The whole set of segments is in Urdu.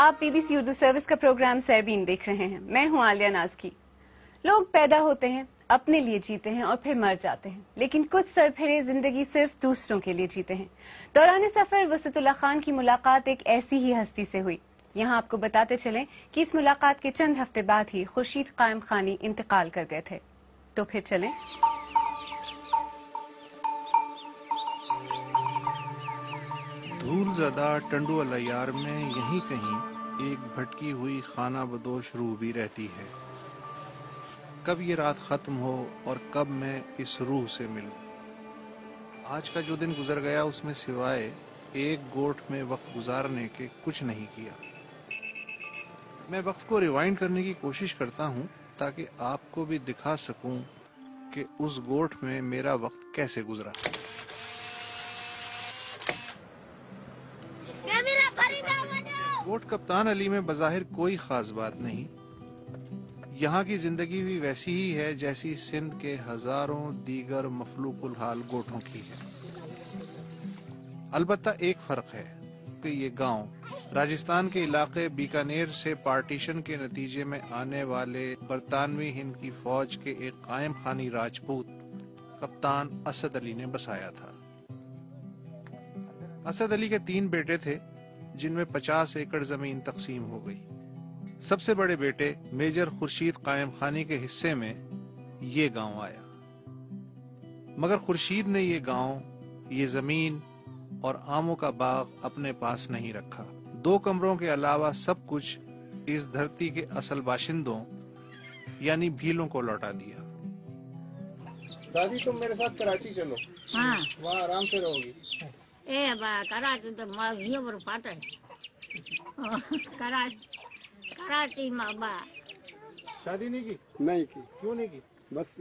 آپ BBC اردو سروس کا پروگرام سیربین دیکھ رہے ہیں. میں ہوں عالیہ ناز کی. لوگ پیدا ہوتے ہیں، اپنے لیے جیتے ہیں اور پھر مر جاتے ہیں، لیکن کچھ سرپھرے زندگی صرف دوسروں کے لیے جیتے ہیں. دوران سفر وسعت اللہ خان کی ملاقات ایک ایسی ہی ہستی سے ہوئی. یہاں آپ کو بتاتے چلیں کہ اس ملاقات کے چند ہفتے بعد ہی خورشید قائم خانی انتقال کر گئے تھے. تو پھر چلیں. دھول زدہ ٹنڈو الیار میں یہیں کہیں ایک بھٹکی ہوئی خانہ بدوش روح بھی رہتی ہے. کب یہ رات ختم ہو اور کب میں اس روح سے ملوں. آج کا جو دن گزر گیا اس میں سوائے ایک گوٹ میں وقت گزارنے کے کچھ نہیں کیا. میں وقت کو ریوائنڈ کرنے کی کوشش کرتا ہوں تاکہ آپ کو بھی دکھا سکوں کہ اس گوٹ میں میرا وقت کیسے گزرا. گوٹ کپتان علی میں بظاہر کوئی خاص بات نہیں. یہاں کی زندگی بھی ویسی ہی ہے جیسی سندھ کے ہزاروں دیگر مفلوق الحال گوٹوں کی ہے. البتہ ایک فرق ہے کہ یہ گاؤں راجستھان کے علاقے بیکانیر سے پارٹیشن کے نتیجے میں آنے والے برطانوی ہند کی فوج کے ایک قائم خانی راجپوت کپتان اسد علی نے بسایا تھا. اسد علی کے 3 بیٹے تھے جن میں 50 ایکڑ زمین تقسیم ہو گئی. سب سے بڑے بیٹے میجر خورشید قائم خانی کے حصے میں یہ گاؤں آیا، مگر خورشید نے یہ گاؤں، یہ زمین اور آموں کا باغ اپنے پاس نہیں رکھا. 2 کمروں کے علاوہ سب کچھ اس دھرتی کے اصل باشندوں یعنی بھیلوں کو لوٹا دیا. دادی تم میرے ساتھ کراچی چلو، ہاں وہاں آرام سے رہو گی. اے با کراچی تو ماغیوں پر پاتا ہے. کراچی میں با شادی نہیں کی؟ نہیں کی. کیوں نہیں کی؟ بس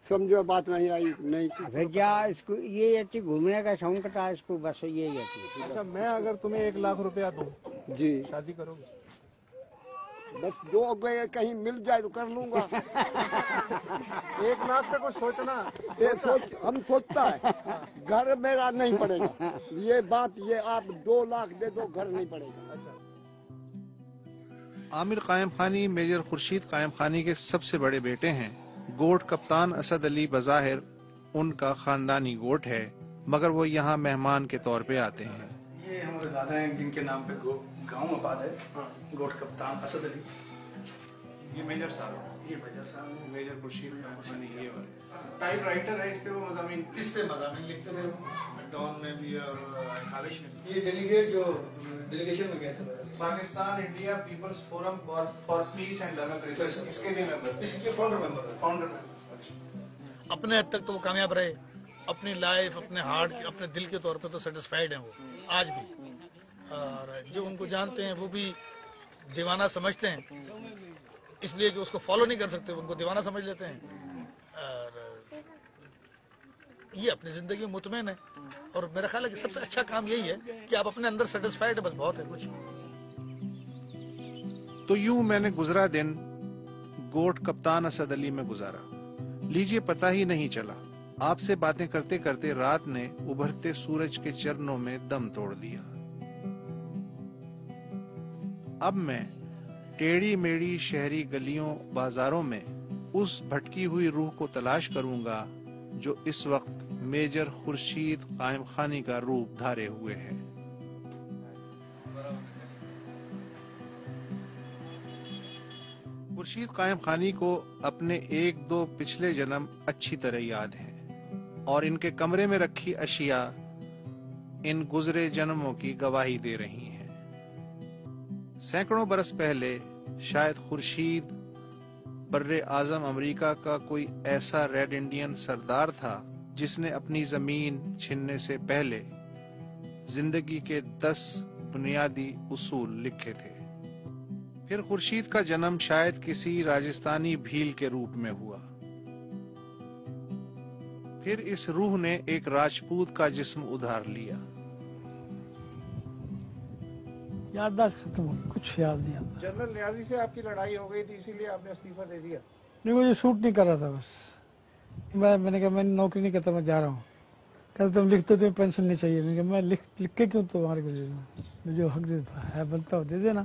سمجھو بات نہیں آئی، نہیں کی. کیا اس کو یہ اچھی گھومنے کا شوق تھا اس کو، بس یہی ہے. اچھا میں اگر تمہیں 1 لاکھ روپیہ دوں جی شادی کرو گی؟ بس جو گئے کہیں مل جائے تو کر لوں گا. 1 لاکھ پہ کچھ سوچنا. ہم سوچتا ہے گھر میرا نہیں پڑے گا. یہ بات یہ آپ 2 لاکھ دے دو گھر نہیں پڑے گا. عامر قائم خانی میجر خورشید قائم خانی کے سب سے بڑے بیٹے ہیں. گوٹ کپتان اسد علی بظاہر ان کا خاندانی گوٹ ہے، مگر وہ یہاں مہمان کے طور پہ آتے ہیں. یہ ہمارے دادا ہیں جن کے نام پہ گاؤں آباد ہے، گوٹ کپتان اسد علی. یہ میجر صاحب، یہ میجر صاحب میجر خورشید قائم خانی یہ ٹائپ رائٹر ہے. اس پہ وہ مضامین لکھتے تھے ڈان میں بھی اور کالج میں بھی. یہ ڈیلیگیٹ جو ڈیلیگیشن میں گئے تھے Pakistan India peoples forum for peace and democracy, اس کے بھی ممبر، اس کے فاؤنڈر. اپنے حد تک تو وہ کامیاب رہے. اپنی لائف، اپنے ہارٹ، اپنے دل کے طور پہ تو سیٹسفائیڈ ہیں وہ آج بھی. اور جو ان کو جانتے ہیں وہ بھی دیوانہ سمجھتے ہیں، اس لیے کہ اس کو فالو نہیں کر سکتے، ان کو دیوانہ سمجھ لیتے ہیں. اور یہ اپنی زندگی میں مطمئن ہے. اور میرا خیال ہے کہ سب سے اچھا کام یہی ہے کہ آپ اپنے اندر سیٹسفائیڈ ہے، بس بہت ہے کچھ. تو یوں میں نے گزرا دن گوٹ کپتان اسد علی میں گزارا. لیجئے پتہ ہی نہیں چلا. آپ سے باتیں کرتے کرتے رات نے ابھرتے سورج کے چرنوں میں دم توڑ دیا. اب میں ٹیڑھی میڑھی شہری گلیوں بازاروں میں اس بھٹکی ہوئی روح کو تلاش کروں گا جو اس وقت میجر خورشید قائم خانی کا روپ دھارے ہوئے ہے. خورشید قائم خانی کو اپنے 1-2 پچھلے جنم اچھی طرح یاد ہیں، اور ان کے کمرے میں رکھی اشیاء ان گزرے جنموں کی گواہی دے رہی ہیں. سینکڑوں برس پہلے شاید خورشید بر اعظم امریکہ کا کوئی ایسا ریڈ انڈین سردار تھا جس نے اپنی زمین چھننے سے پہلے زندگی کے 10 بنیادی اصول لکھے تھے. پھر خورشید کا جنم شاید کسی راجستھانی بھیل کے روپ میں ہوا. پھر اس روح نے ایک راجپوت کا جسم ادھار لیا. یادداشت ختم ہو گئی، کچھ یاد نہیں آتا. جنرل نیازی سے آپ کی لڑائی ہو گئی تھی اسی لیے آپ نے استعفیٰ دے دیا؟ نہیں، مجھے سوٹ نہیں کر رہا تھا. بس میں نے کہا میں نوکری نہیں کرتا، میں جا رہا ہوں. کہتے تم لکھتے تمہیں پینشن نہیں چاہیے. میں نے کہا میں لکھ کے کیوں تمہارے کو دے دوں، جو حق ہے بنتا ہو دے دینا.